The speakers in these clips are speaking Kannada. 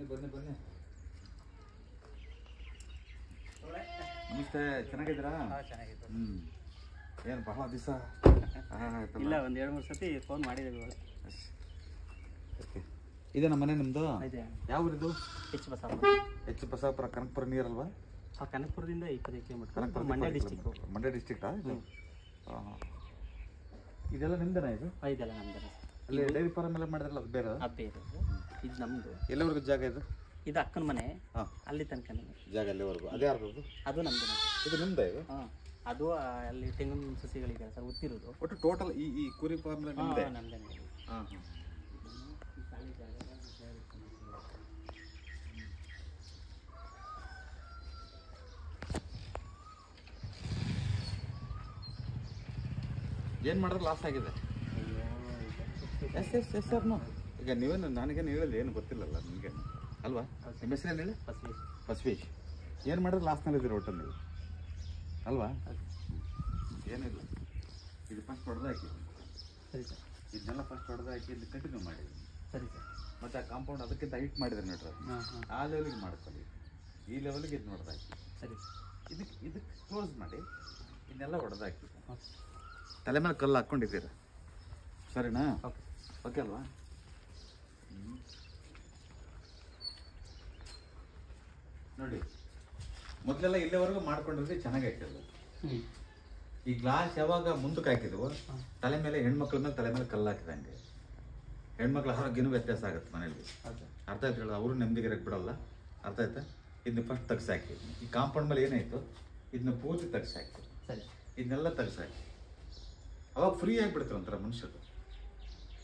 ಬನ್ನಿ ಬನ್ನಿ. ನಮಸ್ತೆ, ಚೆನ್ನಾಗಿದ್ದೀರಾ? ಚೆನ್ನಾಗಿತ್ತು. ಏನು ಬಹಳ ದಿವಸ ಇಲ್ಲ, ಒಂದು 2-3 ಸತಿ ಫೋನ್ ಮಾಡಿದ್ದೀವಿ. ಓಕೆ, ಇದೆ ನಮ್ಮ ಮನೆ ನಿಮ್ಮದು? ಇದೆ. ಯಾವ ಊರಿದು? ಎಚ್ ಬಸಾಪುರ. ಎಚ್ ಬಸಾಪುರ, ಕನಕಪುರ ನೀರಲ್ವಾ? ಕನಕಪುರದಿಂದ 25 ಕಿಲೋಮೀಟರ್. ಕನಕಪುರ, ಮಂಡ್ಯ ಡಿಸ್ಟಿಕ್ಕು. ಮಂಡ್ಯ ಡಿಸ್ಟ್ರಿಕ್ಟಾ ಇದು? ಇದೆಲ್ಲ ನಿಮ್ದೇನಾ ಇದು? ಇದೆಲ್ಲ ನಮ್ದು. ಅಲ್ಲಿ ಡೈರಿ ಫಾರ್ಮ್ ಎಲ್ಲ ಮಾಡಿದ್ರಲ್ಲ, ಅದು ಬೇರೆ? ಅದು ಬೇರೆ. ಇದು ನಮ್ಮದು. ಎಲ್ಲವರೆಗೂ ಜಾಗ ಇದು? ಇದು ಅಕ್ಕನ ಮನೆ. ಅಲ್ಲಿ ತನಕ ಜಾಗ ಅಲ್ಲಿವರೆಗೂ. ಅದೇ ಯಾರ್ದು? ಅದು ನಮ್ದು. ಇದು ನಿಮ್ದ ಇದು? ಅದು ಅಲ್ಲಿ ತೆಂಗಿನ ಸಸಿಗಳಿಗೆ ಸರ್ ಗೊತ್ತಿರೋದು. ಒಟ್ಟು ಟೋಟಲ್ ಈ ಕುರಿ ಫಾರ್ಮ್ ನಿಮ್ದೆ? ನಮ್ದೇ. ಹಾಂ. ಏನು ಮಾಡಿದ್ರೆ ಲಾಸ್ ಆಗಿದೆ? ಎಸ್ ಸರ್ನು. ಈಗ ನೀವೇನು ನನಗೇನು ಹೇಳಿಲ್ಲ, ಏನು ಗೊತ್ತಿಲ್ಲಲ್ಲ ನಿಮಗೆ ಅಲ್ವಾ? ನಿಮ್ಮ ಹೆಸರೇನು ಹೇಳಿ? ಬಸವೇಶ್. ಏನು ಮಾಡಿದ್ರೆ ಲಾಸ್ನಲ್ಲಿದ್ದೀರಿ ಒಟ್ಟು ನೀವು ಅಲ್ವಾ? ಏನಿಲ್ಲ, ಇದು ಫಸ್ಟ್ ಹೊಡೆದಾಕಿ. ಸರಿ ಸರ್. ಇದನ್ನೆಲ್ಲ ಫಸ್ಟ್ ಹೊಡೆದಾಕಿ ಇಲ್ಲಿ ಕಂಟಿನ್ಯೂ ಮಾಡಿ. ಸರಿ ಸರ್. ಮತ್ತು ಆ ಕಾಂಪೌಂಡ್ ಅದಕ್ಕಿಂತ ಹೈಟ್ ಮಾಡಿದ್ರೆ ನೋಡ್ರಿ, ಆ ಲೆವೆಲ್ಗೆ ಮಾಡ್ಕೊಳ್ಳಿ. ಈ ಲೆವೆಲ್ಗೆ ಇದು ಹೊಡೆದಾಕಿ. ಸರಿ. ಇದಕ್ಕೆ ಕ್ಲೋಸ್ ಮಾಡಿ, ಇದನ್ನೆಲ್ಲ ಹೊಡೆದಾಕಿ. ತಲೆ ಮೇಲೆ ಕಲ್ಲು ಹಾಕ್ಕೊಂಡಿದ್ದೀರ, ಸರಿನಾ? ಓಕೆ ಅಲ್ವಾ? ನೋಡಿ, ಮೊದಲೆಲ್ಲ ಇಲ್ಲಿವರೆಗೂ ಮಾಡ್ಕೊಂಡಿದ್ರೆ ಚೆನ್ನಾಗೈತಲ್ಲ. ಈ ಗ್ಲಾಸ್ ಯಾವಾಗ ಮುಂದಕ್ಕೆ ಹಾಕಿದ್ವು, ತಲೆ ಮೇಲೆ ಹೆಣ್ಮಕ್ಳ ಮೇಲೆ ತಲೆ ಮೇಲೆ ಕಲ್ಲು ಹಾಕಿದಂಗೆ ಹೆಣ್ಮಕ್ಳ ಆರೋಗ್ಯನೂ ವ್ಯತ್ಯಾಸ ಆಗುತ್ತೆ ಮನೇಲಿ. ಅರ್ಥ ಆಯ್ತು ಹೇಳೋದು? ಅವರು ನೆಮ್ಮದಿಗಿರಕ್ಕೆ ಬಿಡಲ್ಲ. ಅರ್ಥ ಆಯ್ತಾ? ಇದನ್ನ ಫಸ್ಟ್ ತೆಗ್ಸಾಕಿ. ಈ ಕಾಂಪೌಂಡ್ ಮೇಲೆ ಏನಾಯ್ತು ಇದನ್ನ ಪೂರ್ತಿ ತೆಗ್ಸಾಕಿ. ಸರಿ. ಇದನ್ನೆಲ್ಲ ತೆಗ್ಸಾಕಿ. ಅವಾಗ ಫ್ರೀ ಆಗಿಬಿಡ್ತಾರೆ ಒಂಥರ ಮನುಷ್ಯರು.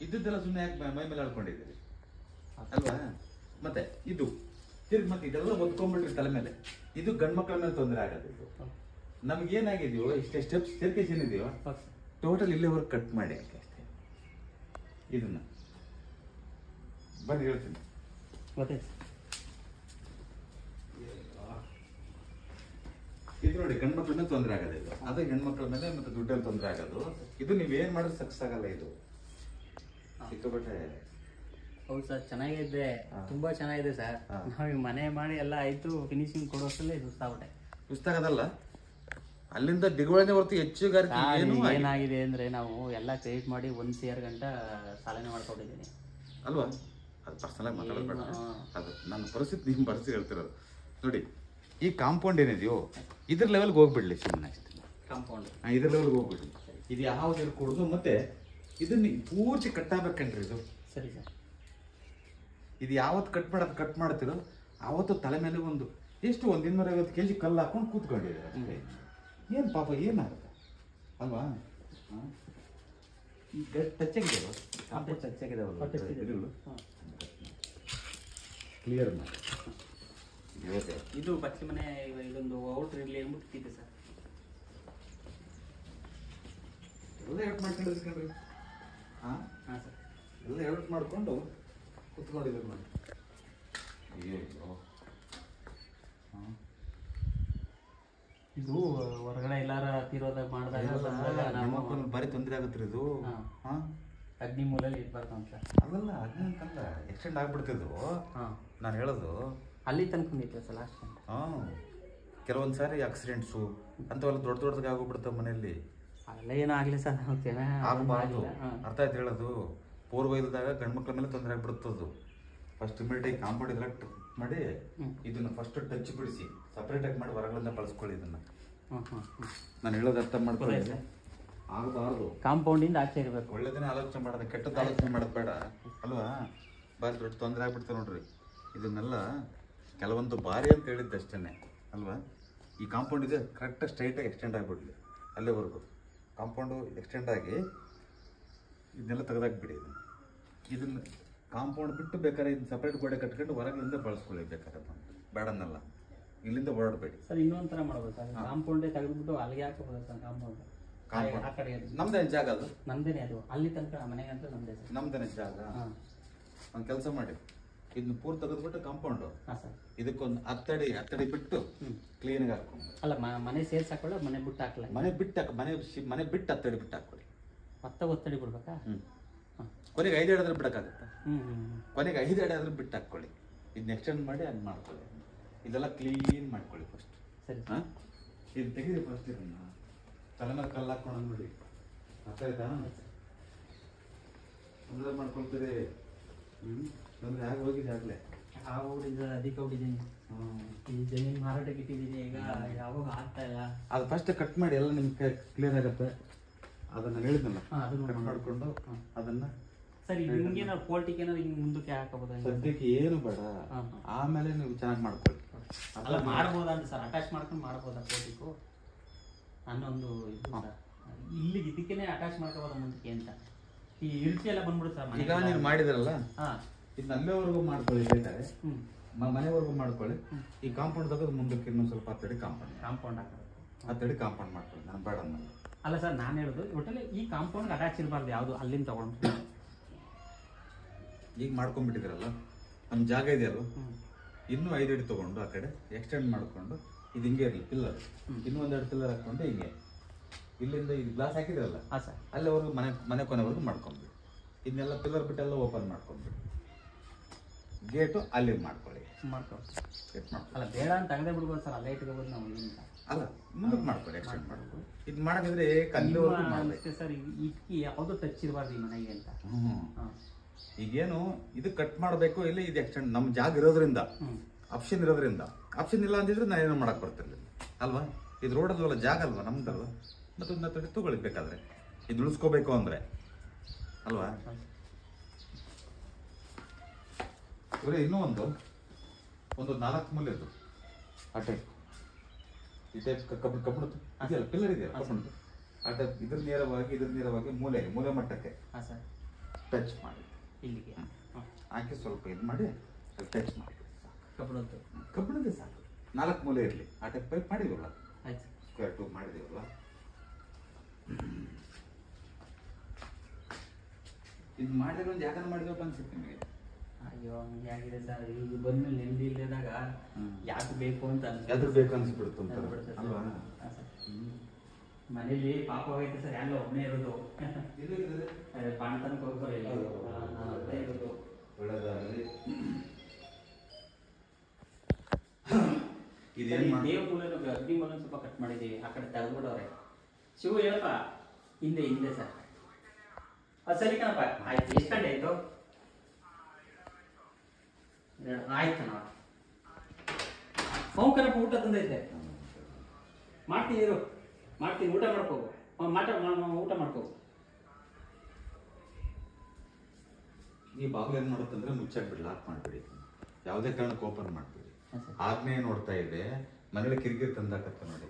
ಇದ್ದದ್ದೆಲ್ಲ ಸುಮ್ಮನೆ ಯಾಕೆ ಮೈ ಮೇಲೆ ಆಡ್ಕೊಂಡಿದ್ದೀರಿ ಅಲ್ವಾ? ಮತ್ತೆ ಇದು ತಿರ್ಗಿ ಮತ್ತೆ ಇದೆಲ್ಲ ಒದ್ಕೊಂಡ್ಬಿಟ್ರಿ ತಲೆ ಮೇಲೆ. ಇದು ಗಂಡು ಮಕ್ಕಳ ಮೇಲೆ ತೊಂದರೆ ಆಗೋದು. ಇದು ನಮ್ಗೇನಾಗಿದೆಯೋ ಇಷ್ಟೇ ಸ್ಟೆಪ್ಸ್ ಸ್ಟೇರ್ಕೇಸ್ ಏನಿದೆಯೋ ಟೋಟಲ್ ಇಲ್ಲಿವರೆಗೆ ಕಟ್ ಮಾಡಿ ಅಷ್ಟೇ. ಇದನ್ನ ಬನ್ನಿ ಹೇಳ್ತೀನಿ. ಇದು ನೋಡಿ, ಗಂಡು ಮಕ್ಕಳ ಮೇಲೆ ತೊಂದರೆ ಆಗೋದು. ಇದು ಅದು ಹೆಣ್ಮಕ್ಳ ಮೇಲೆ ಮತ್ತೆ ದುಡ್ಡಲ್ಲಿ ತೊಂದರೆ ಆಗೋದು. ಇದು ನೀವೇನ್ ಮಾಡಿದ್ರೆ ಸಕ್ಸಸ್ ಆಗಲ್ಲ. ಇದು ಸಿಕ್ಕಾಪಟ್ಟೆ. ಹೌದು ಸರ್, ಚೆನ್ನಾಗಿದೆ, ತುಂಬಾ ಚೆನ್ನಾಗಿದೆ ಸರ್. ನಾವೀಗ ಮನೆ ಮಾಡಿ ಎಲ್ಲ ಆಯ್ತು, ಫಿನಿಶಿಂಗ್ ಕೊಡೋಷ್ಟಲ್ಲೇ ಸುಸ್ತಾಗದಲ್ಲ. ಅಲ್ಲಿಂದ ದಿಗುವಳಿನೇ ಹೊರತು ಹೆಚ್ಚುಗಾರಿಕೆ ಏನಾಗಿದೆ ಅಂದ್ರೆ ನಾವು ಎಲ್ಲ ಕ್ರೆಡಿಟ್ ಮಾಡಿ 1 CR ಗಂಟ ಸಾಲನೆ ಮಾಡ್ಕೊಂಡಿದ್ದೀನಿ ಅಲ್ವಾ? ಅದು ಪರ್ಸನಲ್ ಆಗಿ ಮಾತಾಡಬೇಡ. ಅದು ನನ್ನ ಪರಿಸ್ಥಿತಿ, ನಿಮ್ಮ ಪರಿಸ್ಥಿತಿ ಹೇಳ್ತಿರೋದು. ನೋಡಿ, ಈ ಕಾಂಪೌಂಡ್ ಏನಿದೆಯೋ ಇದ್ರ ಲೆವೆಲ್ಗೆ ಹೋಗ್ಬಿಡ್ಲಿ ಸುಮ್ಮನೆ. ಕಾಂಪೌಂಡ್ ಇದ್ರ ಲೆವೆಲ್ಗೆ ಹೋಗ್ಬಿಡ್ಲಿ. ಇದು ಯಾವ್ದು ಇರ್ಕೊಡುದು. ಮತ್ತೆ ಇದನ್ನ ಪೂರ್ತಿ ಕಟ್ಟಾಗಬೇಕನ್ರಿ ಇದು. ಸರಿ ಸರ್. ಇದು ಯಾವತ್ತು ಕಟ್ ಮಾಡ್ತಿರೋ ಆವತ್ತು ತಲೆ ಮೇಲೆ ಒಂದು ಎಷ್ಟು 150 kg ಕಲ್ಲು ಹಾಕೊಂಡು ಕೂತ್ಕೊಂಡಿದ್ದಾರೆ. ಏನು ಪಾಪ ಏನಾಗುತ್ತೆ ಅಲ್ವಾ? ಈಗ ಟಚ್ ಆಗಿದೆಯಲ್ಲ, ಕಾಂಪೌಂಡ್ ಟಚ್ ಆಗಿದಾವಲ್ಲ, ಕ್ಲಿಯರ್ ಮಾಡಿ. ಇದು ಬಚ್ಚಿ ಮನೆ ಇದೊಂದು ಔಟ್ರ್ ಇರಲಿ ಅಂದ್ಬಿಟ್ಟು ಸರ್. ಎಲ್ಲ ಎಡಿಟ್ ಮಾಡ್ಕೊಂಡಿರ್ಸ್ಕೊಂಡ್ರಿ. ಹಾಂ ಸರ್, ಎಲ್ಲ ಎಡಿಟ್ ಮಾಡಿಕೊಂಡು ಕುತ್ಕೊಂಡಿದ್ರು ನೋಡಿ. ಅಯ್ಯೋ, ಇದು ಹೊರಗಡೆ ಎಲ್ಲಾರ ತೀರೋದಾಗ ಮಾಡಿದಾಗ ಬಾರಿ ತೊಂದರೆ ಆಗುತ್ತೆ ಇದು. ಹಾಂ, ಅಗ್ನಿ ಮೂಲಲ್ಲಿ ಇರ್ಬಾರ್ದು ಅಂತ. ಅದಲ್ಲ, ಅಗ್ನಿ ಅಂತಲ್ಲ, ಎಕ್ಸ್ಟೆಂಡ್ ಆಗ್ಬಿಡ್ತಿದ್ವು. ನಾನು ಹೇಳೋದು ಅಲ್ಲಿ ತನಕ ಸರ್ ಲಾಸ್ಟ್. ಹಾಂ, ಕೆಲವೊಂದು ಸಾರಿ ಆಕ್ಸಿಡೆಂಟ್ಸು ಅಂಥವೆಲ್ಲ ದೊಡ್ಡದಾಗಿ ಆಗೋಗ್ಬಿಡ್ತಾವೆ ಮನೆಯಲ್ಲಿ. ಅಲ್ಲ ಏನಾಗಲಿ ಸರ್, ಆಗಬಾರ್ದು. ಅರ್ಥ ಆಯ್ತು ಹೇಳೋದು? ಪೂರ್ವ ಇಲ್ದಾಗ ಗಂಡು ಮಕ್ಳ ಮೇಲೆ ತೊಂದರೆ ಆಗ್ಬಿಡ್ತದ್ದು. ಫಸ್ಟ್ ಇಮಿಡಿಯೇಟಾಗಿ ಕಾಂಪೌಂಡ್ ಎಲ್ಲ ಮಾಡಿ ಇದನ್ನ ಫಸ್ಟ್ ಟಚ್ ಬಿಡಿಸಿ ಸಪ್ರೇಟಾಗಿ ಮಾಡಿ ಹೊರಗಳಿಂದ ಬಳಸ್ಕೊಳ್ಳಿ. ಇದನ್ನ ನಾನು ಹೇಳೋದು ಅರ್ಥ ಮಾಡ್ಕೊಳ್ಳಿ. ಆಗಬಾರ್ದು. ಕಾಂಪೌಂಡಿಂದ ಆಚೆ ಇರಬೇಕು. ಒಳ್ಳೆದನ್ನೇ ಆಲೋಚನೆ ಮಾಡೋದು, ಕೆಟ್ಟದ್ದು ಆಲೋಚನೆ ಮಾಡೋದು ಬೇಡ ಅಲ್ವಾ? ಬಾರಿ ದೊಡ್ಡ ತೊಂದರೆ ಆಗ್ಬಿಡ್ತಾರೆ ನೋಡ್ರಿ. ಇದನ್ನೆಲ್ಲ ಕೆಲವೊಂದು ಬಾರಿ ಅಂತ ಹೇಳಿದ್ದಷ್ಟೇ ಅಲ್ವಾ? ಈ ಕಾಂಪೌಂಡ್ ಇದೆ ಕರೆಕ್ಟಾಗಿ ಸ್ಟ್ರೈಟಾಗಿ ಎಕ್ಸ್ಟೆಂಡ್ ಆಗಿಬಿಡ್ಲಿ. ಅಲ್ಲೇವರೆಗೂ ಕಾಂಪೌಂಡು ಎಕ್ಸ್ಟೆಂಡ್ ಆಗಿ ಇದನ್ನೆಲ್ಲ ತೆಗೆದಾಕ್ಬಿಡಿ. ಇದನ್ನು ಕಾಂಪೌಂಡ್ ಬಿಟ್ಟು ಬೇಕಾದ್ರೆ ಇದನ್ನ ಸಪ್ರೇಟ್ ಗೋಡೆ ಕಟ್ಕೊಂಡು ಹೊರಗಿಂದ ಬಳಸ್ಕೊಳ್ಳಿ ಬೇಕಾದ್ರೆ. ಬೇಡನ್ನಲ್ಲ, ಇಲ್ಲಿಂದ ಓಡಾಡಬೇಡಿ. ಸರ್, ಇನ್ನೊಂದು ಥರ ಮಾಡ್ಬೋದು ಸರ್. ಕಾಂಪೌಂಡೇ ತೆಗೆದುಬಿಟ್ಟು ಅಲ್ಲಿಗೆ ಹಾಕೋಬೋದು ಸರ್. ಕಾಂಪೌಂಡ್ ಆ ಕಡೆ ನಮ್ದೇನೆ ಜಾಗ, ಅದು ನಮ್ದೇನೆ. ಅದು ಅಲ್ಲಿ ತನಕ ಮನೆಗೆ ಅಂತ ನಮ್ದೇ ಸರ್. ನಮ್ದೇನೆ ಜಾಗ. ಒಂದು ಕೆಲಸ ಮಾಡಿ, ಇದನ್ನ ಪೂರ್ತಿ ತೆಗೆದ್ಬಿಟ್ಟು ಕಾಂಪೌಂಡು ಇದಕ್ಕೊಂದು ಹತ್ತಡಿ ಬಿಟ್ಟು ಕ್ಲೀನಾಗಿ ಹಾಕೊಂಡು. ಅಲ್ಲ, ಮನೆ ಸೇರ್ಸಿ ಹಾಕೊಳ್ಳೋ, ಮನೆ ಬಿಟ್ಟು ಹಾಕಲ್ಲ. ಮನೆ ಬಿಟ್ಟು ಮನೆ ಬಿಟ್ಟು 10 ಅಡಿ ಬಿಟ್ಟು ಹಾಕೊಳ್ಳಿ. ಮತ್ತೆ ಒತ್ತಡಿ ಬಿಡ್ಬೇಕಾ? ಕೊನೆಗೆ 5 ಅಡಿ ಆದ್ರೆ ಬಿಡಕ್ಕಾಗತ್ತಾ? ಕೊನೆಗೆ 5 ಅಡಿ ಆದ್ರೆ ಬಿಟ್ಟು ಹಾಕೊಳ್ಳಿ. ಇದನ್ನ ಎಕ್ಸ್ಟೆಂಡ್ ಮಾಡಿ ಹಂಗೆ ಮಾಡ್ಕೊಳ್ಳಿ. ಇದೆಲ್ಲ ಕ್ಲೀನ್ ಮಾಡ್ಕೊಳ್ಳಿ ಫಸ್ಟ್. ಸರಿ. ಹಾಂ, ಇದು ತೆಗೀರಿ ಫಸ್ಟ್. ಇದನ್ನ ತಲೆ ಮೇಲೆ ಕಲ್ಲು ಹಾಕೊಂಡು ನೋಡಿ, ಅರ್ಥ ಆಯ್ತಾ? ಅಂದ್ರೆ ಮಾಡ್ಕೊಳ್ತೀರಿ. ಅಂದ್ರೆ ಹೇಗೆ ಹೋಗಿದೆ ಆಗಲೇ ಅಧಿಕ ಹೊಡಿದ್ದೀನಿ. ಈ ಜಮೀನು ಮಾರಾಟಕ್ಕೆ ಇಟ್ಟಿದ್ದೀನಿ, ಈಗ ಯಾವಾಗ ಆಗ್ತಾ ಇಲ್ಲ. ಅದು ಫಸ್ಟ್ ಕಟ್ ಮಾಡಿ ಎಲ್ಲ ನಿಮ್ಗೆ ಕ್ಲಿಯರ್ ಆಗುತ್ತೆ. ಅದನ್ನ ಹೇಳಿದ್ನಲ್ಲ, ಅದನ್ನು ಕಟ್ ಮಾಡಿಕೊಂಡು ಅದನ್ನ ಸರಿ. ನಿಮ್ಗೆ ನಾವು ಪೋಲ್ಟಿಗೆ ಏನಾದ್ರು ಹಿಂಗೆ ಮುಂದಕ್ಕೆ ಹಾಕಬಹುದು? ಸದ್ಯಕ್ಕೆ ಏನು ಬೇಡ, ಆಮೇಲೆ ನೀವು ಚೆನ್ನಾಗಿ ಮಾಡ್ಕೊಳ್ಳಿ. ಅಲ್ಲ ಮಾಡ್ಬೋದಾ ಅಂತ ಸರ್, ಅಟ್ಯಾಚ್ ಮಾಡ್ಕೊಂಡು ಮಾಡ್ಬೋದಾ ಪೋಲ್ಟಿಗೂ ಅನ್ನೊಂದು ಇದು ಸರ್. ಇಲ್ಲಿಗೆ ಇದಕ್ಕೇನೆ ಅಟ್ಯಾಚ್ ಮಾಡ್ಕೋಬೋದ ಮುಂದಕ್ಕೆ ಅಂತ. ಈ ಇರ್ಚಿ ಎಲ್ಲ ಬಂದ್ಬಿಡುತ್ತೆ ಸರ್. ಈಗ ನೀವು ಮಾಡಿದ್ರಲ್ಲ, ಹಾಂ, ಇದನ್ನ ಅಲ್ಲೇವರೆಗೂ ಮಾಡ್ಕೊಳ್ಳಿ. ಬೇಕಾದ್ರೆ ಮನೆವರೆಗೂ ಮಾಡ್ಕೊಳ್ಳಿ. ಈ ಕಾಂಪೌಂಡ್ ತೆಗೆದು ಮುಂದಕ್ಕೆ ಇನ್ನೊಂದು ಸ್ವಲ್ಪ ಹತ್ತಡಿ ಕಾಂಪೌಂಡ್ ಹಾಕೋದು. ಹತ್ತಡಿ ಕಾಂಪೌಂಡ್ ಮಾಡ್ಕೊಳ್ಳಿ. ನಾನು ಬೇಡ ಅನ್ನಲ್ಲ. ಅಲ್ಲ ಸರ್, ನಾನು ಹೇಳೋದು ಒಟ್ಟಲ್ಲಿ ಈ ಕಾಂಪೌಂಡ್ ಅಟ್ಯಾಚ್ ಇರಬಾರ್ದು, ಯಾವುದು ಅಲ್ಲಿಂದ ತಗೊಂಡು. ಈಗ ಮಾಡ್ಕೊಂಡ್ಬಿಟ್ಟಿದ್ರಲ್ಲ, ನಮ್ಮ ಜಾಗ ಇದೆಯಲ್ಲ, ಇನ್ನೂ 5 ಅಡಿ ತೊಗೊಂಡು ಆ ಕಡೆ ಎಕ್ಸ್ಟೆಂಡ್ ಮಾಡಿಕೊಂಡು ಇದು ಹಿಂಗೆ ಇರಲಿ ಪಿಲ್ಲರ್. ಇನ್ನೂ 1 2 ಪಿಲ್ಲರ್ ಹಾಕ್ಕೊಂಡು ಹಿಂಗೆ ಇಲ್ಲಿಂದ ಇದು ಗ್ಲಾಸ್ ಹಾಕಿದ್ರಲ್ಲ, ಹಾಂ ಸರ್, ಅಲ್ಲಿವರೆಗೂ ಮನೆ ಕೊನೆವರೆಗೂ ಮಾಡ್ಕೊಂಡ್ಬಿಡಿ. ಇದನ್ನೆಲ್ಲ ಪಿಲ್ಲರ್ ಬಿಟ್ಟೆಲ್ಲ ಓಪನ್ ಮಾಡ್ಕೊಂಡ್ಬಿಡಿ. ಗೇಟು ಅಲ್ಲಿ ಮಾಡ್ಕೊಳ್ಳಿ. ಗೇಟ್ ಮಾಡ್ಕೊಳ್ಳಿ. ಅಲ್ಲ ಬೇಡ ಅಂತ ತೆಗೆದೇ ಬಿಡ್ಬೋದು ಸರ್, ಅಲ್ಲೇ ಇಟ್ಕೋಬೋದು ನಾವು. ಇಲ್ಲಿಂದ ಅಲ್ಲ ಮುಂದಕ್ಕೆ ಮಾಡ್ಕೊಳ್ಳಿ, ಎಕ್ಸ್ಟೆಂಡ್ ಮಾಡ್ಕೊಳ್ಳಿ. ಇದು ಮಾಡೋದಿದ್ರೆ ಕಲ್ಲಿವರೆಗೂ ಮಾಡಬೇಕು ಸರ್. ಇದಕ್ಕೆ ಯಾವುದೋ ಟಚ್ ಇರಬಾರ್ದು ಈ ಮನೆಗೆ ಅಂತ. ಈಗೇನು ಇದು ಕಟ್ ಮಾಡಬೇಕು, ಇಲ್ಲ ಇದು ಎಕ್ಸ್ಟೆಂಡ್ ನಮ್ಮ ಜಾಗ ಇರೋದ್ರಿಂದ, ಆಪ್ಷನ್ ಇರೋದ್ರಿಂದ. ಆಪ್ಷನ್ ಇಲ್ಲ ಅಂದಿದ್ರೆ ನಾನು ಏನೋ ಮಾಡಕ್ ಬರ್ತಿರ್ಲಿಲ್ಲ ಅಲ್ವಾ? ಇದು ರೋಡಲ್ವಲ್ಲ, ಜಾಗ ಅಲ್ವಾ, ನಮ್ದಲ್ವಾ? ಮತ್ತೊಂದು ತಡಿ ತಗೊಳ್ಳಿ ಬೇಕಾದ್ರೆ, ಇದು ಉಳಿಸ್ಕೋಬೇಕು ಅಂದ್ರೆ ಅಲ್ವಾ? ಇವರೇ ಇನ್ನೂ ಒಂದು 4 ಮೂಲೆದು ಆ ಟೈಪ್, ಈ ಟೈಪ್ ಕಬ್ಬಣದ್ದು ಇದೆಯಲ್ಲ, ಪಿಲ್ಲರ್ ಇದೆಯಲ್ಲ ಕಬ್ಬಣದ್ದು, ಆ ಟೈಪ್ ಇದ್ರ ನೇರವಾಗಿ ಮೂಲೆ ಮಟ್ಟಕ್ಕೆ ಟಚ್ ಮಾಡಿ ಇಲ್ಲಿಗೆ ಹಾಕಿ ಸ್ವಲ್ಪ ಇದು ಮಾಡಿ ಟಚ್ ಮಾಡಿ. ಕಬ್ಬಣದ್ದೇ ಸಾಕು. 4 ಮೂಲೆ ಇರಲಿ. ಆ ಟೈಪ್ ಪೈಪ್ ಮಾಡಿದ್ವಲ್ಲ, ಸ್ಕ್ವೇರ್ ಟ್ಯೂಬ್ ಮಾಡಿದೀವಲ್ಲ, ಇದು ಮಾಡಿದ್ರೆ ಒಂದು ಯಾಕಂದ್ರೆ ಮಾಡಿದ್ವಪ್ಪ ಅನ್ಸುತ್ತೆ ನಿಮಗೆ. ಅಯ್ಯೋ ಹಂಗೆ ಆಗಿದೆ ಸರ್. ಈಗ ಬಂದ್ಮೇಲೆ ನೆಮ್ಮದಿ ಇಲ್ಲದಾಗ ಯಾಕೆ ಬೇಕು ಅಂತ ಯಾವ್ದು ಬೇಕು ಅನ್ಸ್ಬಿಡುತ್ತೆ ಅಲ್ವಾ? ಮನೇಲಿ ಪಾಪ ಹೋಗೈತೆ ಸರ್, ಎಲ್ಲ ಒಬ್ಬನೇ ಇರೋದು. ಪಾಣ್ತನಕ್ಕೆ ಹೋಗ್ತಾರೆ ಇರೋದು. ಒಳ್ಳೆದಾಗಲಿ. ದೇವ ಮೂಲನು ಅಗ್ನಿ ಮೂಲನು ಸ್ವಲ್ಪ ಕಟ್ ಮಾಡಿದ್ದೀವಿ, ಆ ಕಡೆ ತೆಗೆದ್ಬಿಡವ್ರೆ. ಶಿವು ಹೇಳಪ್ಪ, ಹಿಂದೆ ಸರ್. ಅದು ಸರಿ ಕಣಪ್ಪ, ಆಯ್ತು. ಎಷ್ಟು ಗಂಟೆ ಆಯ್ತು? ಆಯ್ತು ಕಣ. ಕಣಪ್ಪ, ಊಟ ತಂದೈತೆ. ಮಾಡ್ತೀನಿ ಇರು, ಮಾಡ್ತೀನಿ. ಊಟ ಮಾಡ್ಕೋಗು, ಊಟ ಮಾಡ್ಕೋಗು. ಈ ಬಾಗಿಲು ಏನ್ ಮಾಡುತ್ತಂದ್ರೆ ಮುಚ್ಚಾಕ್ಬಿಡಿ, ಲಾಕ್ ಮಾಡ್ಬಿಡಿ. ಯಾವುದೇ ಕಾರಣಕ್ಕೆ ಓಪನ್ ಮಾಡ್ಬಿಡಿ. ಆಗ್ನೇ ನೋಡ್ತಾ ಇದೆ, ಮನೇಲಿ ಕಿರಿಕಿರಿ ತಂದಾಕತ್ತ ನೋಡಿ,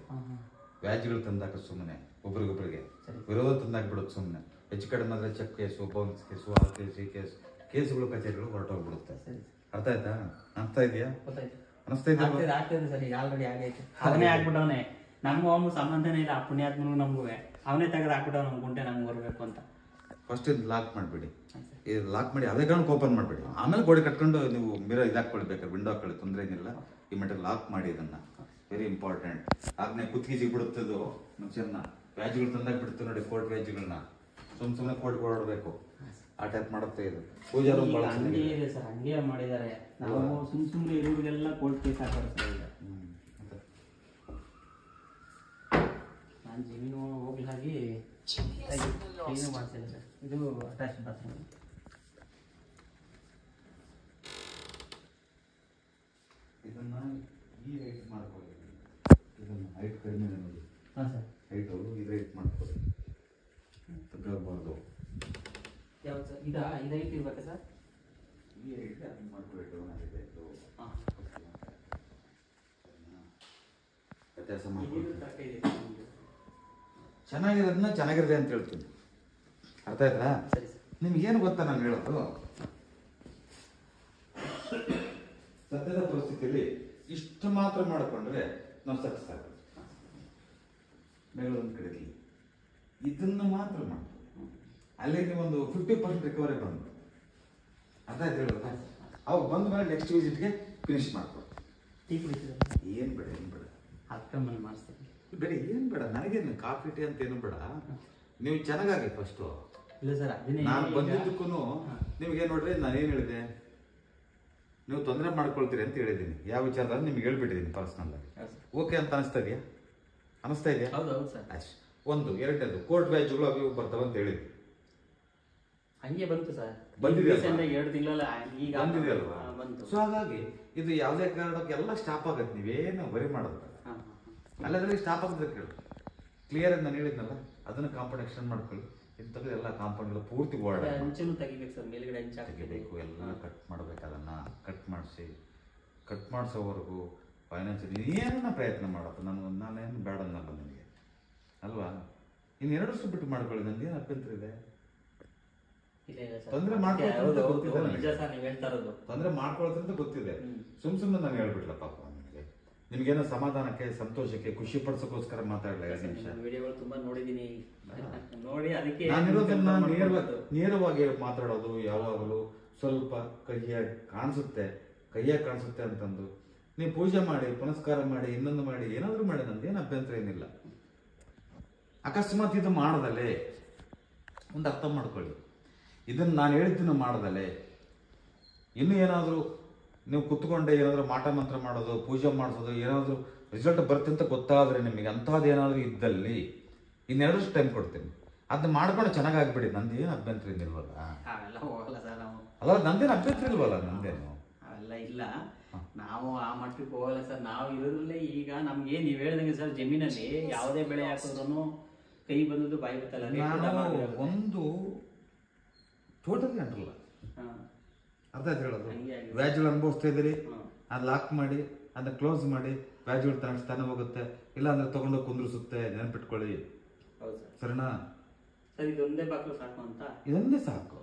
ವ್ಯಾಜ್ಗಳು ತಂದಾಕ ಸುಮ್ಮನೆ, ಒಬ್ರಿಗೊಬ್ರಿಗೆ ವಿರೋಧ ತಂದಾಕ್ಬಿಡುತ್ತೆ ಸುಮ್ಮನೆ. ಹೆಚ್ಚು ಕಡಿಮೆ ಆದ್ರೆ ಚೆಕ್ ಕೇಸು, ಬೌನ್ಸ್ ಕೇಸು, ಆ ಕೇಸು, ಈ ಕೇಸುಗಳು ಕಚೇರಿಗಳು ಹೊರಟೋಗ್ಬಿಡುತ್ತೆ. ಅರ್ಥ ಆಯ್ತಾ? ಅರ್ಥ ಇದೆಯಾ? ಅನಿಸ್ತಾ ಆಗ್ತದೆ ಸರ್. ಈಗ ಆಲ್ರೆಡಿ ಆಗೈತೆ. ಅವನೇ ಆಗ್ಬಿಟ್ಟವನೇ. ನಮಗೂ ಅವನು ಸಂಬಂಧನೇ ಇಲ್ಲ. ಆ ಪುಣ್ಯಾತ್ಮನಿಗೂ ನಮಗೂ ಅವನೇ ತೆಗೆದು ಹಾಕ್ಬಿಟ್ಟವ್ ನಮ್ಗೆ ಗುಂಟೆ ನಮ್ಗೆ ಬರ್ಬೇಕು ಅಂತ. ಫಸ್ಟ್ ಇದು ಲಾಕ್ ಮಾಡಿಬಿಡಿ. ಇದು ಲಾಕ್ ಮಾಡಿ ಅದೇ ಕಾರಣಕ್ಕೆ ಓಪನ್ ಮಾಡಿಬಿಡಿ. ಆಮೇಲೆ ಗೋಡೆ ಕಟ್ಕೊಂಡು ನೀವು ಮಿರರ್ ಇದಾಕ್ಕೊಳ್ಳಿ, ಬೇಕಾದ್ರೆ ವಿಂಡೋ ಹಾಕೊಳ್ಳಿ, ತೊಂದರೆ ಏನಿಲ್ಲ. ಈ ಮಟ್ಟ ಲಾಕ್ ಮಾಡಿ ಇದನ್ನ, ವೆರಿ ಇಂಪಾರ್ಟೆಂಟ್. ಆದ್ಮೇಲೆ ಕುತ್ತಿಗೆ ಬಿಡುತ್ತದು ಮುಂಚೆನ್ನ ವ್ಯಾಜ್ಗಳು ತಂದಾಗ ಬಿಡುತ್ತೆ ನೋಡಿ, ಕೋರ್ಟ್ ವ್ಯಾಜ್ಗಳನ್ನ ಸುಮ್ಮನೆ ಕೋರ್ಟ್ ಓಡಾಡಬೇಕು, ಆ ಟೈಪ್ ಮಾಡುತ್ತೆ ಇದು. ಪೂಜಾ ರೂಮ್ ಹಂಗೆ ಇದೆ ಸರ್, ಹಂಗೆ ಮಾಡಿದ್ದಾರೆ. ನಾವು ಸುಮ್ಮನೆ ಇರೋರಿಗೆಲ್ಲ ಕೋರ್ಟ್ ಕೇಸ್ ಹಾಕೋರು ಸರ್. ಈಗ ನಾನು ಜಮೀನು ಹೋಗ್ಲಾಗಿ ಏನು ಮಾಡ್ತಿಲ್ಲ ಸರ್. ಇದು ಅಟ್ಯಾಚ್ ಬಾತ್ರೂಮ್. ಇದನ್ನ ಈ ಹೈಟ್ ಮಾಡ್ಕೊಳ್ಳಿ. ಇದನ್ನ ಹೈಟ್ ಕಡಿಮೆ ನೋಡಿ. ಹಾಂ ಸರ್, ಹೈಟು ಇದು ಹೈಟ್ ಮಾಡ್ಕೊಳ್ಳಿ, ತಗ್ಗಬಾರ್ದು. ಯಾವ್ದು ಸರ್? ಇದು ಹೈಟ್ ಇರ್ಬೇಕಾ ಸರ್? ಈ ಹೈಟ್ ಅದನ್ನ ಮಾಡ್ಕೊಳ್ಳಿ. ಡೌನ್ ಆಗಿದೆ ಇದು. ಹಾಂ, ವ್ಯತ್ಯಾಸ ಮಾಡ್ಕೊಳ್ಳಿ. ಚೆನ್ನಾಗಿರೋದನ್ನ ಚೆನ್ನಾಗಿರದೆ ಅಂತ ಹೇಳ್ತೀನಿ. ಅರ್ಥ ಆಯ್ತಾ? ಸರಿ ಸರ್. ನಿಮ್ಗೇನು ಗೊತ್ತಾ ನಾನು ಹೇಳೋದು? ಸದ್ಯದ ಪರಿಸ್ಥಿತಿಯಲ್ಲಿ ಇಷ್ಟು ಮಾತ್ರ ಮಾಡಿಕೊಂಡ್ರೆ ನಾವು ಸಕ್ಸಸ್ ಆಗುತ್ತೆ. ಬೆಂಗಳೂರು ಕಡೆಯಲ್ಲಿ ಇದನ್ನ ಮಾತ್ರ ಮಾಡ್ತೀವಿ, ಅಲ್ಲಿಗೆ ಒಂದು 50% ರಿಕವರಿ ಬಂದು. ಅರ್ಥ ಆಯ್ತು ಹೇಳೋದು? ಅವಾಗ ಬಂದ ಮೇಲೆ ನೆಕ್ಸ್ಟ್ ವಿಸಿಟ್ಗೆ ಫಿನಿಶ್ ಮಾಡ್ಕೊಡಿ. ಟೀ ಕುಡಿತೀರ? ಏನು ಬೇಡ, ಏನು ಬೇಡ, ಅಕ್ಕಮ್ಮಲ್ಲಿ ಮಾಡಿಸ್ತೀನಿ. ಬೇಡ, ಏನು ಬೇಡ, ನನಗೇನು ಕಾಫಿ ಟೀ ಅಂತ ಏನು ಬೇಡ. ನೀವು ಚೆನ್ನಾಗಾಗಿ ಫಸ್ಟು. ಇಲ್ಲ ಸರ್, ಅದನ್ನೇ ನಾನು ಬಂದಿದ್ದಕ್ಕೂ ನಿಮ್ಗೆ ನೋಡ್ರಿ, ನಾನು ಏನು ಹೇಳಿದೆ? ನೀವು ತೊಂದರೆ ಮಾಡ್ಕೊಳ್ತೀರಿ ಅಂತ ಹೇಳಿದ್ದೀನಿ. ಯಾವ ವಿಚಾರದಲ್ಲಿ ನಿಮ್ಗೆ ಹೇಳ್ಬಿಟ್ಟಿದ್ದೀನಿ ಪರ್ಸ್ನಲ್ ಆಗಿ. ಓಕೆ ಅಂತ ಅನಿಸ್ತಾ ಇದೆಯಾ? ಅನಿಸ್ತಾ ಇದೆಯಾ? ಹೌದು ಸರ್. ಅಷ್ಟೇ. ಒಂದು ಎರಡನೇದು ಕೋರ್ಟ್ ವ್ಯಾಜ್ಗಳು ಅವು ಬರ್ತಾವೆ ಅಂತ ಹೇಳಿದ್ವಿ. ಹಂಗೆ ಬಂತು ಸರ್. ಬಂದಿದೆ 2 ತಿಂಗಳಲ್ಲ ಈಗ ಬಂದಿದೆ ಅಲ್ವಾ? ಬಂತು. ಸೊ ಹಾಗಾಗಿ ಇದು ಯಾವುದೇ ಕಾರಣಕ್ಕೆ ಎಲ್ಲ ಸ್ಟಾಪ್ ಆಗತ್ತೆ. ನೀವೇನು ಬರಿ ಮಾಡೋದು ಅಲ್ಲದ್ರಲ್ಲಿ ಸ್ಟಾಪ್ ಆಗೋದಕ್ಕೆ ಕೇಳಿ ಕ್ಲಿಯರ್ ಆಗಿ ನಾನು ಹೇಳಿದ್ನಲ್ಲ, ಅದನ್ನು ಕಾಂಪೌಂಡ್ ಎಕ್ಸ್ಟೆಂಡ್ ಮಾಡ್ಕೊಳ್ಳಿ. ಇಂಥದ್ದು ಎಲ್ಲ ಕಾಂಪೌಂಡ್ಗಳು ಪೂರ್ತಿ ಓಡಾಡ ಹಂಚನ್ನು ತೆಗಿಬೇಕು ಸರ್, ಮೇಲ್ಗಡೆ ಹಂಚು ತೆಗಿಬೇಕು. ಎಲ್ಲ ಕಟ್ ಮಾಡಬೇಕು. ಅದನ್ನು ಕಟ್ ಮಾಡಿಸೋವರೆಗೂ ಫೈನಾನ್ಷಿಯಲಿ ಏನನ್ನ ಪ್ರಯತ್ನ ಮಾಡಪ್ಪ. ನಾನೇನು ಬೇಡ ಅನ್ನಲ್ಲ ನನಗೆ ಅಲ್ವಾ. ಇನ್ನು 2 ವರ್ಷ ಬಿಟ್ಟು ಮಾಡ್ಕೊಳ್ಳಿ, ನನಗೆ ಏನು ಅಭ್ಯಂತರ ಇದೆ? ತೊಂದರೆ ಮಾಡ್ಕೊಳ್ತಂತ ಗೊತ್ತಿದೆ. ಸುಮ್ಮನೆ ನಾನು ಹೇಳ್ಬಿಟ್ಲ ಪಾಪ. ನಿಮ್ಗೇನೋ ಸಮಾಧಾನಕ್ಕೆ ಸಂತೋಷಕ್ಕೆ ಖುಷಿ ಪಡಿಸೋಕೋಸ್ಕರ ಮಾತಾಡಲ್ಲ. 2 ನಿಮಿಷ ವಿಡಿಯೋಗಳು ತುಂಬಾ ನೋಡಿದೀನಿ, ನೋಡಿ ಅದಕ್ಕೆ ನಾನಿರೋದನ್ನ ನೇರವಾಗಿ ಮಾತಾಡೋದು. ಯಾವಾಗಲೂ ಸ್ವಲ್ಪ ಕೈಯಾಗಿ ಕಾಣಿಸುತ್ತೆ ಅಂತಂದು ನೀವು ಪೂಜೆ ಮಾಡಿ, ಪುನಸ್ಕಾರ ಮಾಡಿ, ಇನ್ನೊಂದು ಮಾಡಿ, ಏನಾದರೂ ಮಾಡಿ, ನಂದೇನು ಅಭ್ಯಂತರ ಏನಿಲ್ಲ. ಅಕಸ್ಮಾತ್ ಇದು ಮಾಡದಲ್ಲೇ ಒಂದು ಅರ್ಥ ಮಾಡ್ಕೊಳ್ಳಿ, ಇದನ್ನು ನಾನು ಹೇಳಿದ್ದನ್ನು ಮಾಡದಲ್ಲೇ ಇನ್ನೂ ಏನಾದರೂ ನೀವು ಕುತ್ಕೊಂಡೆ ಏನಾದರೂ ಮಾಟ ಮಂತ್ರ ಮಾಡೋದು, ಪೂಜೆ ಮಾಡಿಸೋದು, ಏನಾದರೂ ರಿಸಲ್ಟ್ ಬರುತ್ತೆ ಅಂತ ಗೊತ್ತಾದರೆ ನಿಮಗೆ ಅಂಥದ್ದು ಏನಾದರೂ ಇದ್ದಲ್ಲಿ 2 ವರ್ಷ ಟೈಮ್ ಕೊಡ್ತೀನಿ. ಅದನ್ನ ಮಾಡ್ಕೊಂಡು ಚೆನ್ನಾಗಾಗ್ಬಿಡಿ. ನಂದೇನು ಅಭ್ಯಂತರ ಏನಿಲ್ವಲ್ಲ. ಅಲ್ಲ, ನಂದೇನು ಅಭ್ಯಂತರ ಇಲ್ವಲ್ಲ. ನಂದೇನು ಅವೆಲ್ಲ ಇಲ್ಲ. ನಾವು ಆ ಮಟ್ಟಕ್ಕೆ ಹೋಗಲ್ಲ ಸರ್. ನಾವು ಇರೋದ್ರಲ್ಲೇ ಈಗ ನಮ್ಗೆ ನೀವು ಹೇಳ್ದಂಗೆ ಸರ್, ಜಮೀನಲ್ಲಿ ಯಾವುದೇ ಬೆಳೆ ಹಾಕಿದ್ರು ಕೈ ಬಂದದ್ದು ಬಾಯಿ ಬತ್ತಲ್ಲ. ನಾನು ಒಂದು ಟೋಟಲಿ ಅಂಟಲ್ಲ. ಅರ್ಥ ಆಯ್ತು ಹೇಳೋದು. ವ್ಯಾಜ್ಗಳು ಅನುಭವಿಸ್ತಾ ಇದ್ದೀರಿ, ಅದು ಲಾಕ್ ಮಾಡಿ, ಅದನ್ನ ಕ್ಲೋಸ್ ಮಾಡಿ, ವ್ಯಾಜ್ಗಳು ತಾನೇ ಹೋಗುತ್ತೆ. ಇಲ್ಲ ಅಂದ್ರೆ ತಗೊಂಡು ಕುಂದ್ರಿಸುತ್ತೆ. ನೆನಪಿಟ್ಕೊಳ್ಳಿ, ಸರಿನಾ? ಇದೊಂದೇ ಬಾಕ್ಲು ಸಾಕು ಅಂತ. ಇದೊಂದೇ ಸಾಕು,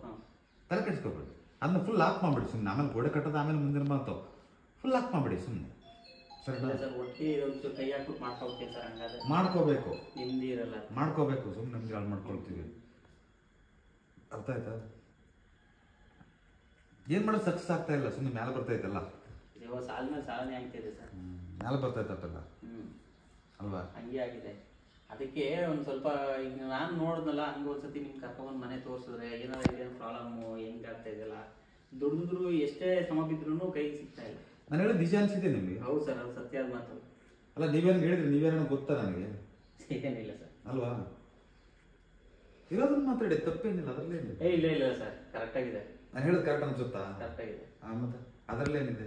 ತಲೆ ಕೆಡಿಸ್ಕೋಬೇಡಿ. ಅದನ್ನ ಫುಲ್ ಲಾಕ್ ಮಾಡ್ಬಿಡಿ ಸುಮ್ಮನೆ. ಆಮೇಲೆ ಗೋಡೆ ಕಟ್ಟೋದು ಆಮೇಲೆ ಮುಂದಿನ ಮಾತು. ಫುಲ್ ಲಾಕ್ ಮಾಡ್ಬಿಡಿ ಸುಮ್ಮನೆ, ಸರಿನಾ? ಕೈ ಹಾಕ್ಬಿಟ್ಟು ಮಾಡ್ಕೋಬೇಕು ಸರ್. ಹಂಗಾದ್ರೆ ಮಾಡ್ಕೋಬೇಕು, ನಿಮ್ದು ಇರಲ್ಲ. ಮಾಡ್ಕೋಬೇಕು. ಸುಮ್ಮನೆ ನಮ್ಗೆ ಹಾಳು ಮಾಡ್ಕೊಳ್ತೀವಿ. ಅರ್ಥ ಆಯ್ತಾ? ಏನ್ ಮಾಡೋದು ಸಕ್ಸಸ್ ಆಗ್ತಾ ಇಲ್ಲ. ಸುಮ್ಮನೆ ಮೇಲೆ ಬರ್ತೈತಲ್ಲ, ಸಾಲ ಮೇಲೆ ಸಾಲನೆ ಆಗ್ತಿದೆ ಸರ್. ಮೇಲೆ ಬರ್ತೈತಲ್ಲ ಅಲ್ವಾ? ಹಂಗೆ ಆಗಿದೆ. ಅದಕ್ಕೆ ಒಂದು ಸ್ವಲ್ಪ ಈಗ ನಾನು ನೋಡಿದ್ನಲ್ಲ, ಹಂಗೆ ಒಂದ್ಸತಿ ನಿಮ್ಗೆ ಕರ್ಕೊಂಡ್ ಮನೆ ತೋರಿಸಿದ್ರೆ ಏನಾದ್ರು ಪ್ರಾಬ್ಲಮ್ಮು ಹೆಂಗೆ ಆಗ್ತಾ ಇದೆಯಲ್ಲ, ದುಡಿದ್ರು ಎಷ್ಟೇ ಶ್ರಮ ಬಿದ್ರು ಕೈಗೆ ಸಿಗ್ತಾ ಇಲ್ಲ. ನಾನು ಹೇಳೋದು ನಿಜ ಅನ್ಸಿದೆ ನಿಮಗೆ? ಹೌದು ಸರ್, ಅದು ಸತ್ಯ ಮಾತು. ಅಲ್ಲ, ನೀವೇನು ಹೇಳಿದ್ರಿ? ನೀವೇನೋ ಗೊತ್ತಾ ನನಗೆ? ಏನಿಲ್ಲ ಸರ್. ಅಲ್ವಾ? ಇರೋದನ್ನ ಮಾತಾಡಿ, ತಪ್ಪೇನಿಲ್ಲ. ಅದರಲ್ಲೇನಿದೆ? ಇಲ್ಲ ಇಲ್ಲ ಸರ್, ಕರೆಕ್ಟ್ ಆಗಿದೆ. ನಾನು ಹೇಳೋದು ಕರೆಕ್ಟ್ ಅನ್ಸುತ್ತಾ? ಕರೆಕ್ಟ್ ಆಗಿದೆ. ಮತ್ತೆ ಅದರಲ್ಲೇನಿದೆ?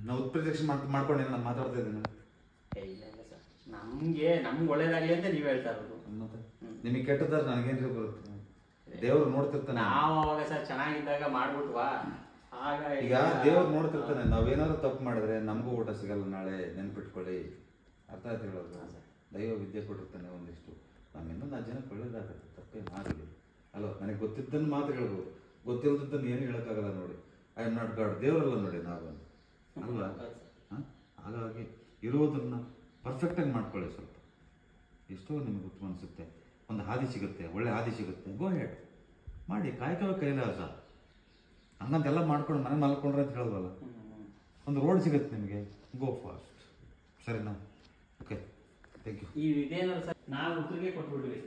ನಾವು ಉತ್ಪ್ರದಕ್ಷ ಮಾಡ್ಕೊಂಡು ನಾನು ಮಾತಾಡ್ತಾ ಇದ್ದೀನಿ. ಇಲ್ಲ ಇಲ್ಲ ಸರ್, ನಮ್ಗೆ ಒಳ್ಳೇದಾಗ್ಲಿ ಅಂತ ನೀವು ಹೇಳ್ತಾ ಇರೋದು. ಮತ್ತೆ ನಿಮಗೆ ಕೆಟ್ಟದಾರ ನನಗೇನ್ರಿ ಬರುತ್ತೆ? ದೇವ್ರು ನೋಡ್ತಿರ್ತಾನೆ. ನಾವು ಅವಾಗ ಸರ್ ಚೆನ್ನಾಗಿದ್ದಾಗ ಮಾಡ್ಬಿಟ್ವಾ, ಆಗ ಈಗ ದೇವ್ರು ನೋಡ್ತಿರ್ತಾನೆ. ನಾವೇನಾದ್ರು ತಪ್ಪು ಮಾಡಿದ್ರೆ ನಮಗೂ ಊಟ ಸಿಗಲ್ಲ ನಾಳೆ, ನೆನ್ಪಿಟ್ಕೊಳ್ಳಿ. ಅರ್ಥ ಆಯ್ತು ಹೇಳೋದು? ದೈವ ವಿದ್ಯೆ ಕೊಟ್ಟಿರ್ತಾನೆ ಒಂದಿಷ್ಟು. ನಮ್ಮಿಂದ 4 ಜನಕ್ಕೆ ಒಳ್ಳೇದಾಗತ್ತೆ, ತಪ್ಪೇ ಮಾಡಲಿ ಅಲ್ವಾ? ನನಗೆ ಗೊತ್ತಿದ್ದನ್ನು ಮಾತ್ರ ಹೇಳ್ಬೋದು, ಗೊತ್ತಿಲ್ಲದನ್ನು ಏನು ಹೇಳೋಕ್ಕಾಗಲ್ಲ. ನೋಡಿ, ಐ ಆಮ್ ನಾಟ್ ಗಾಡ್. ದೇವರಲ್ಲ ನೋಡಿ ನಾವು ಅಲ್ವಾ? ಹಾಗಾಗಿ ಇರೋದನ್ನು ಪರ್ಫೆಕ್ಟಾಗಿ ಮಾಡ್ಕೊಳ್ಳಿ. ಸ್ವಲ್ಪ ಎಷ್ಟೋ ನಿಮಗೆ ಉತ್ತಮ ಅನಿಸುತ್ತೆ. ಒಂದು ಹಾದಿ ಸಿಗುತ್ತೆ, ಒಳ್ಳೆ ಹಾದಿ ಸಿಗುತ್ತೆ, ಗೋ ಹೆಡ್ ಮಾಡಿ. ಕಾಯಕವೇ ಕೈಲಾಸ. ಹಂಗಂತೆಲ್ಲ ಮಾಡ್ಕೊಂಡು ಮನೆ ಮಲ್ಕೊಂಡ್ರೆ ಅಂತ ಹೇಳೋದಲ್ಲ. ಒಂದು ರೋಡ್ ಸಿಗುತ್ತೆ ನಿಮಗೆ, ಗೋ ಫಾಸ್ಟ್. ಸರಿನಾ? Okay, thank you. ಈ ಇದೇನಲ್ಲ ಸರ್, ನಾವು ಉತ್ತರಿಗೆ ಕೊಟ್ಬಿಡ್ವಿ.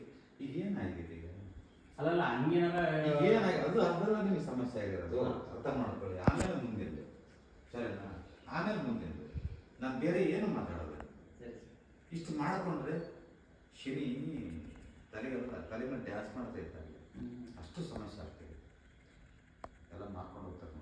ಈಗ ಏನಾಗಿದೆ? ಈಗ ಅಲ್ಲಲ್ಲ, ಹಂಗೇನಾರ ಏನಾಗಿದೆ? ಅದೆಲ್ಲ ನಿಮಗೆ ಸಮಸ್ಯೆ ಆಗಿರೋದು. ಅರ್ಥ ಮಾಡ್ಕೊಳ್ಳಿ. ಆಮೇಲೆ ಮುಂದಿನ, ಸರಿನಾ? ಆಮೇಲೆ ಮುಂದಿನ ನಾನು ಬೇರೆ ಏನು ಮಾತಾಡೋದು. ಇಷ್ಟು ಮಾಡಿಕೊಂಡ್ರೆ ಶನಿ ತಲೆ ಮೇಲೆ ಡ್ಯಾನ್ಸ್ ಮಾಡ್ತಾ ಇರ್ತಾರೆ. ಅಷ್ಟು ಸಮಸ್ಯೆ ಆಗ್ತದೆ. ಎಲ್ಲ ಮಾಡ್ಕೊಂಡು ಹೋಗ್ತಾರೆ.